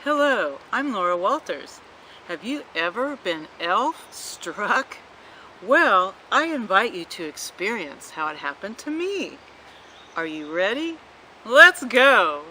Hello, I'm Laura Walthers. Have you ever been elf-struck? Well, I invite you to experience how it happened to me. Are you ready? Let's go!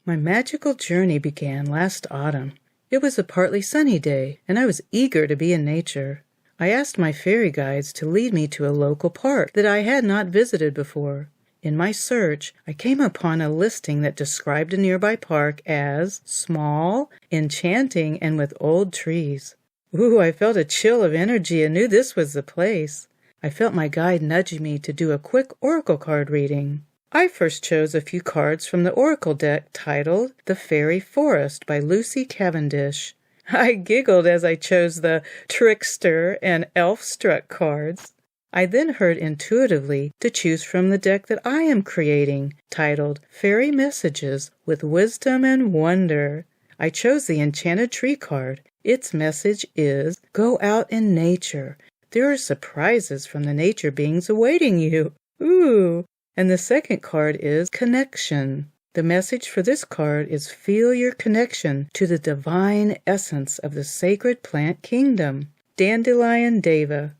My magical journey began last autumn. It was a partly sunny day, and I was eager to be in nature. I asked my fairy guides to lead me to a local park that I had not visited before. In my search, I came upon a listing that described a nearby park as small, enchanting, and with old trees. Ooh, I felt a chill of energy and knew this was the place. I felt my guide nudging me to do a quick oracle card reading. I first chose a few cards from the oracle deck titled The Fairy Forest by Lucy Cavendish. I giggled as I chose the Trickster and Elf-struck cards. I then heard intuitively to choose from the deck that I am creating, titled Fairy Messages with Wisdom and Wonder. I chose the Enchanted Tree card. Its message is, go out in nature. There are surprises from the nature beings awaiting you. Ooh! And the second card is Connection. The message for this card is feel your connection to the divine essence of the sacred plant kingdom. Dandelion Deva.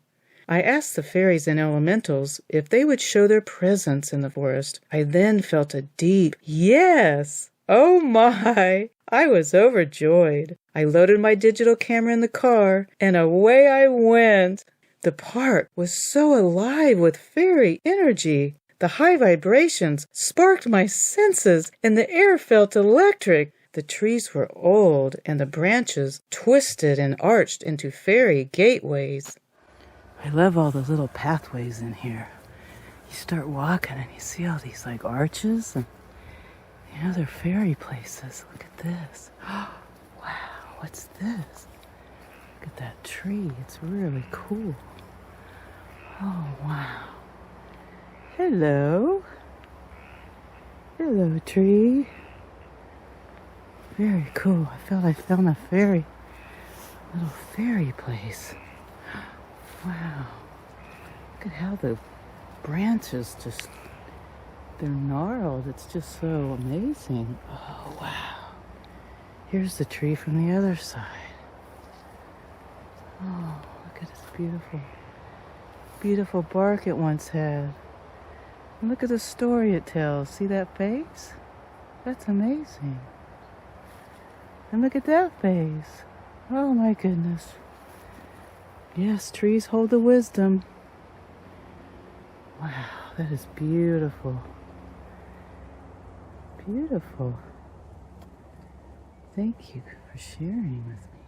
I asked the fairies and elementals if they would show their presence in the forest. I then felt a deep yes. Oh my! I was overjoyed. I loaded my digital camera in the car, and away I went. The park was so alive with fairy energy. The high vibrations sparked my senses, and the air felt electric. The trees were old, and the branches twisted and arched into fairy gateways. I love all the little pathways in here. You start walking and you see all these like arches and they're fairy places. Look at this. Wow, what's this? Look at that tree. It's really cool. Oh, wow. Hello. Hello, tree. Very cool. I felt I found a little fairy place. Wow, look at how the branches they're gnarled. It's just so amazing. Oh, wow. Here's the tree from the other side. Oh, look at this beautiful bark it once had. And look at the story it tells. See that face? That's amazing. And look at that face. Oh, my goodness. Yes, trees hold the wisdom. Wow, that is beautiful. Beautiful. Thank you for sharing with me.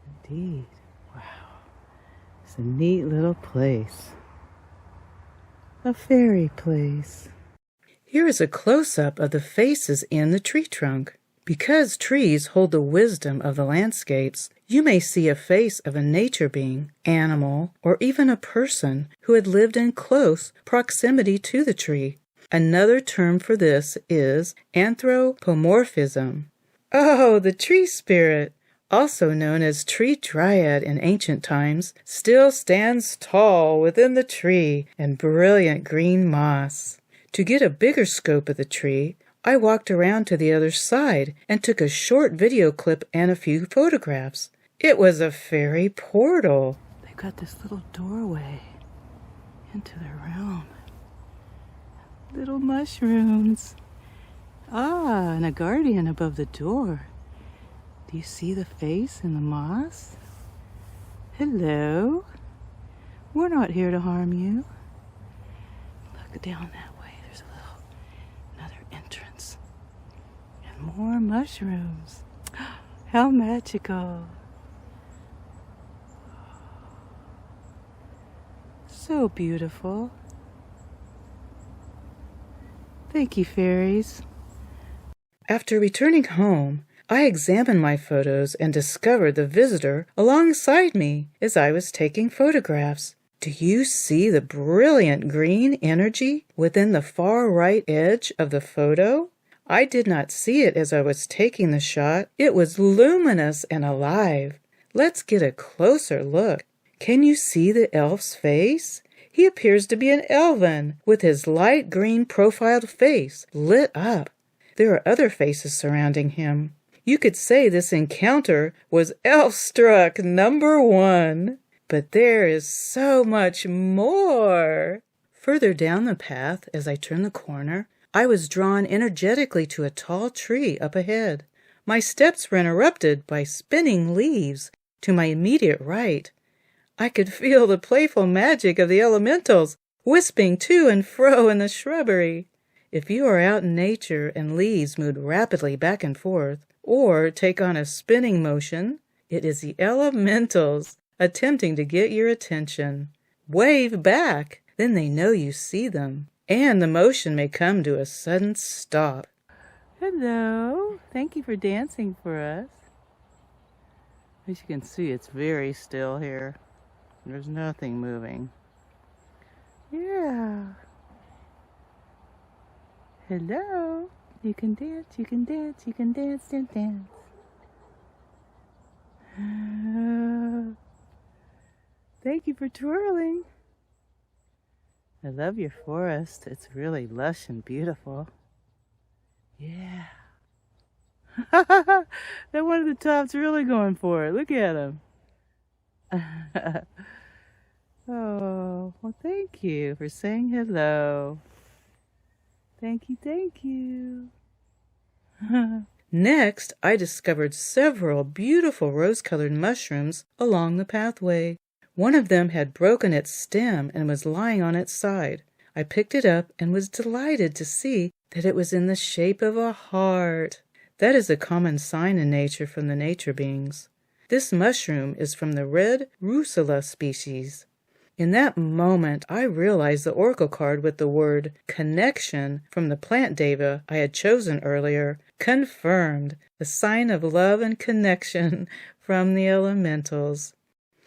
Indeed. Wow. It's a neat little place. A fairy place. Here is a close-up of the faces in the tree trunk. Because trees hold the wisdom of the landscapes, you may see a face of a nature being, animal, or even a person who had lived in close proximity to the tree. Another term for this is anthropomorphism. Oh, the tree spirit, also known as tree dryad in ancient times, still stands tall within the tree in brilliant green moss. To get a bigger scope of the tree, I walked around to the other side and took a short video clip and a few photographs. It was a fairy portal. They've got this little doorway into their realm. Little mushrooms. Ah, and a guardian above the door. Do you see the face in the moss? Hello. We're not here to harm you. Look down that way. There's another entrance. And more mushrooms. How magical. So beautiful. Thank you, fairies. After returning home, I examined my photos and discovered the visitor alongside me as I was taking photographs. Do you see the brilliant green energy within the far right edge of the photo? I did not see it as I was taking the shot. It was luminous and alive. Let's get a closer look. Can you see the elf's face? He appears to be an elven, with his light green profiled face lit up. there are other faces surrounding him. You could say this encounter was Elf-struck #1. But there is so much more. Further down the path, as I turned the corner, I was drawn energetically to a tall tree up ahead. My steps were interrupted by spinning leaves to my immediate right. I could feel the playful magic of the elementals wisping to and fro in the shrubbery. If you are out in nature and leaves move rapidly back and forth, or take on a spinning motion, it is the elementals attempting to get your attention. Wave back, then they know you see them, and the motion may come to a sudden stop. Hello, thank you for dancing for us. As you can see, it's very still here. There's nothing moving. Yeah. Hello. You can dance, you can dance, you can dance, dance, dance. Thank you for twirling. I love your forest. It's really lush and beautiful. Yeah. That one at the top's really going for it. Look at him. Oh, well, thank you for saying hello. Thank you, thank you. Next, I discovered several beautiful rose-colored mushrooms along the pathway. One of them had broken its stem and was lying on its side. I picked it up and was delighted to see that it was in the shape of a heart. That is a common sign in nature from the nature beings. This mushroom is from the red Rusula species. In that moment, I realized the oracle card with the word connection from the plant deva I had chosen earlier confirmed the sign of love and connection from the elementals.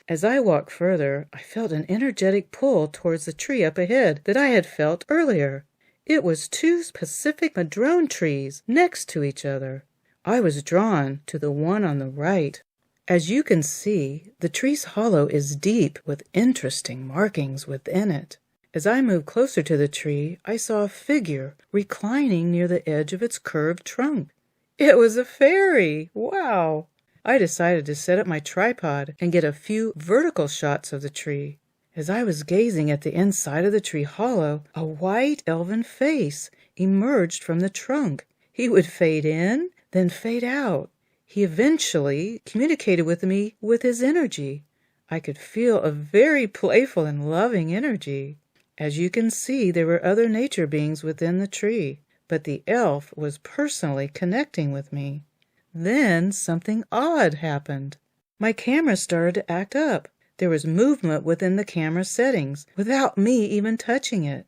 As I walked further, I felt an energetic pull towards the tree up ahead that I had felt earlier. It was two Pacific madrone trees next to each other. I was drawn to the one on the right. As you can see, the tree's hollow is deep with interesting markings within it. As I moved closer to the tree, I saw a figure reclining near the edge of its curved trunk. It was a fairy! Wow! I decided to set up my tripod and get a few vertical shots of the tree. As I was gazing at the inside of the tree hollow, a white elven face emerged from the trunk. He would fade in, then fade out. He eventually communicated with me with his energy. I could feel a very playful and loving energy. As you can see, there were other nature beings within the tree, but the elf was personally connecting with me. Then something odd happened. My camera started to act up. There was movement within the camera settings without me even touching it.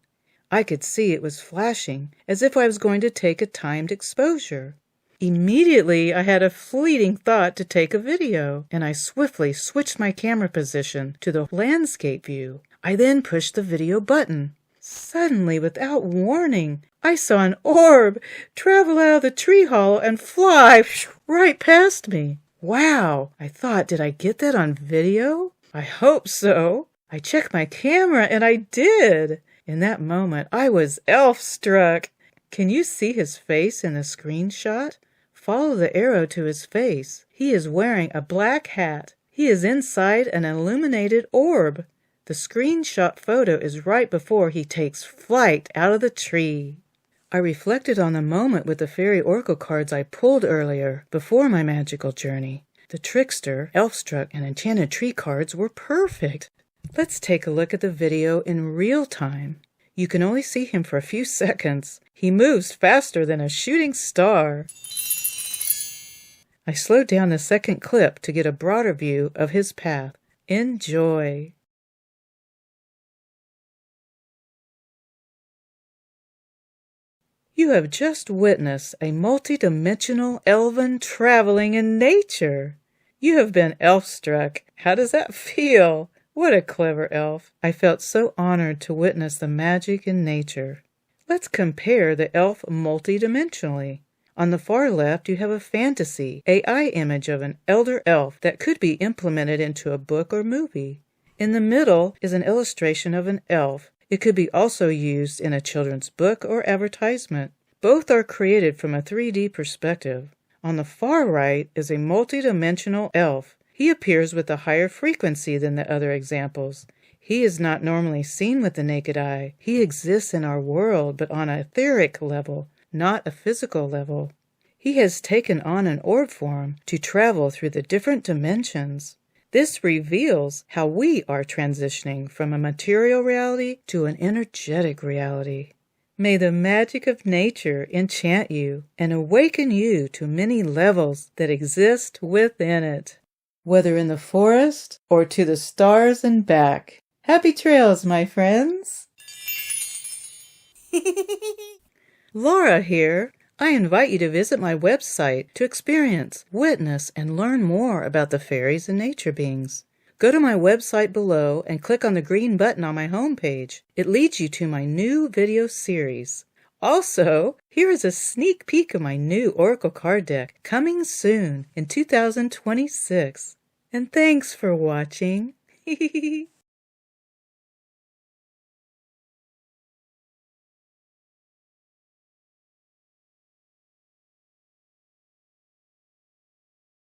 I could see it was flashing as if I was going to take a timed exposure. Immediately, I had a fleeting thought to take a video, and I swiftly switched my camera position to the landscape view. I then pushed the video button. Suddenly, without warning, I saw an orb travel out of the tree hollow and fly right past me. Wow, I thought, did I get that on video? I hope so. I checked my camera, and I did. In that moment, I was elf-struck. Can you see his face in the screenshot? Follow the arrow to his face. He is wearing a black hat. He is inside an illuminated orb. The screenshot photo is right before he takes flight out of the tree. I reflected on the moment with the fairy oracle cards I pulled earlier before my magical journey. The trickster, elf-struck, and enchanted tree cards were perfect. Let's take a look at the video in real time. You can only see him for a few seconds. He moves faster than a shooting star. I slowed down the second clip to get a broader view of his path. Enjoy! You have just witnessed a multi-dimensional elven traveling in nature. You have been elf-struck. How does that feel? What a clever elf. I felt so honored to witness the magic in nature. Let's compare the elf multi-dimensionally. On the far left, you have a fantasy AI image of an elder elf that could be implemented into a book or movie. In the middle is an illustration of an elf. It could be also used in a children's book or advertisement. Both are created from a 3D perspective. On the far right is a multidimensional elf. He appears with a higher frequency than the other examples. He is not normally seen with the naked eye. He exists in our world, but on an etheric level, not a physical level. He has taken on an orb form to travel through the different dimensions. This reveals how we are transitioning from a material reality to an energetic reality. May the magic of nature enchant you and awaken you to many levels that exist within it, whether in the forest or to the stars and back. Happy trails, my friends! Laura here. I invite you to visit my website to experience, witness, and learn more about the fairies and nature beings. Go to my website below and click on the green button on my homepage. It leads you to my new video series. Also, here is a sneak peek of my new Oracle card deck coming soon in 2026. And thanks for watching.